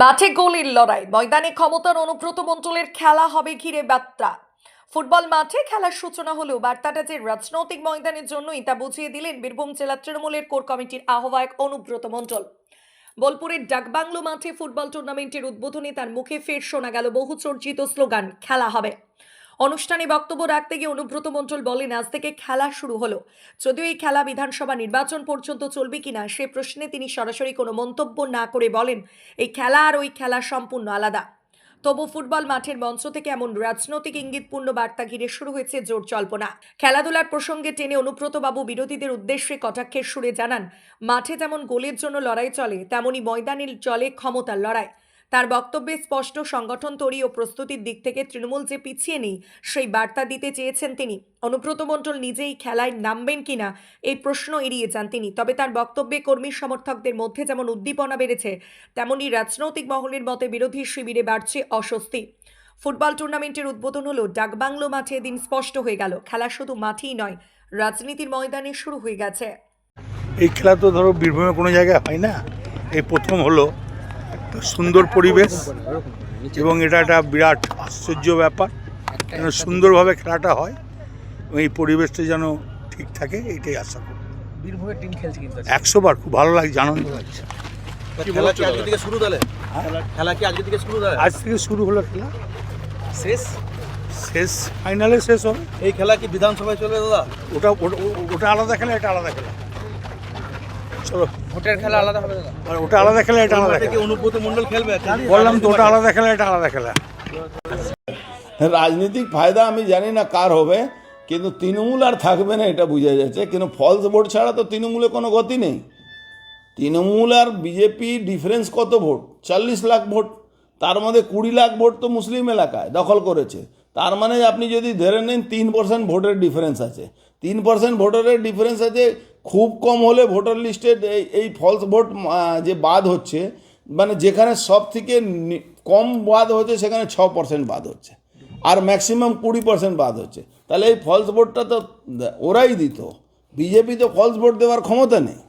মাঠে গোলের লড়াই, ময়দানে ক্ষমতার অনুব্রত মণ্ডলের খেলা হবে ঘিরে বার্তা। ফুটবল মাঠে খেলার সূচনা হলেও বার্তাটা যে রাজনৈতিক ময়দানের জন্যই তা বুঝিয়ে দিলেন বীরভূম জেলা তৃণমূলের কোর কমিটির আহ্বায়ক অনুব্রত মণ্ডল। বোলপুরের ডাকবাংলো মাঠে ফুটবল টুর্নামেন্টের উদ্বোধনে তার মুখে ফের শোনা গেল বহুচর্চিত স্লোগান খেলা হবে। অনুষ্ঠানে বক্তব্য রাখতে গিয়ে অনুব্রত মণ্ডল বলেন, আজ থেকে খেলা শুরু হলো। যদিও এই খেলা বিধানসভা নির্বাচন পর্যন্ত চলবে কিনা সে প্রশ্নে তিনি সরাসরি কোনো মন্তব্য না করে বলেন, এই খেলা আর ওই খেলা সম্পূর্ণ আলাদা। তবু ফুটবল মাঠের মঞ্চ থেকে এমন রাজনৈতিক ইঙ্গিতপূর্ণ বার্তা ঘিরে শুরু হয়েছে জোর জল্পনা। খেলাধুলার প্রসঙ্গে টেনে অনুব্রত বাবু বিরোধীদের উদ্দেশ্যে কটাক্ষের সুরে জানান, মাঠে যেমন গোলের জন্য লড়াই চলে, তেমনি ময়দানের চলে ক্ষমতার লড়াই। তার বক্তব্যে স্পষ্ট সংগঠন তৈরি ও প্রস্তুতির দিক থেকে তৃণমূল যে পিছিয়ে নেই সেই বার্তা দিতে চেয়েছেন তিনি। অনুব্রত মণ্ডল নিজেই খেলায় নামবেন কিনা এই প্রশ্ন এড়িয়ে যান তিনি। তবে তার বক্তব্যে কর্মী সমর্থকদের মধ্যে যেমন উদ্দীপনা বেড়েছে, তেমনি রাজনৈতিক মহলের মতে বিরোধী শিবিরে বাড়ছে অস্বস্তি। ফুটবল টুর্নামেন্টের উদ্বোধন হলো ডাকবাংলো মাঠে। এদিন স্পষ্ট হয়ে গেল, খেলা শুধু মাঠেই নয়, রাজনীতির ময়দানে শুরু হয়ে গেছে। এই খেলা তো ধরো বীরভূমে কোনো জায়গায় হয় না, এই প্রথম হলো। সুন্দর পরিবেশ এবং এটা একটা বিরাট আশ্চর্য ব্যাপার, যেন সুন্দরভাবে খেলাটা হয় এবং এই পরিবেশটা যেন ঠিক থাকে, এইটাই আশা করি। বীরভূমের টিম খেলছে কিন্তু 100 বার খুব ভালো লাগছে, আনন্দ লাগছে। খেলা কি আজকে থেকে শুরু তাহলে? খেলা কি আজকে থেকে শুরু তাহলে? আজ থেকে শুরু হলো খেলা, শেষ ফাইনালে শেষ হবে। এই খেলা কি বিধানসভায় চলবে দাদা? ওটা আলাদা খেলা, এটা আলাদা খেলা। চলো, ভোটের খেলা আলাদা হবে দাদা? আর ওটা আলাদা খেলা, এটা আলাদা থেকে খেলা। অনুব্রত মণ্ডল খেলবে? বললাম তো, ওটা আলাদা খেলা, এটা আলাদা খেলা। রাজনৈতিক ফায়দা আমি জানি না কার হবে, কিন্তু তৃণমূল আর থাকবে না এটা বোঝা যাচ্ছে। কিন্তু ফলস ভোট ছাড়া তো তৃণমূলে কোনো গতি নেই। তৃণমূল আর বিজেপি ডিফারেন্স কত ভোট? 40 লাখ ভোট। তার মধ্যে 20 লাখ ভোট তো মুসলিম এলাকায় দখল করেছে। তার মানে আপনি যদি ধরে নেন 3% ভোটের ডিফারেন্স আছে। 3% ভোটারের ডিফারেন্স আছে। খুব কম হলে ভোটার লিস্টে এই ফলস ভোট যে বাদ হচ্ছে, মানে যেখানে সব থেকে কম বাদ হচ্ছে সেখানে 6% বাদ হচ্ছে, আর ম্যাক্সিমাম 20% বাদ হচ্ছে। তাহলে এই ফলস ভোটটা তো ওরাই দিত। বিজেপি তো ফলস ভোট দেওয়ার ক্ষমতা নেই।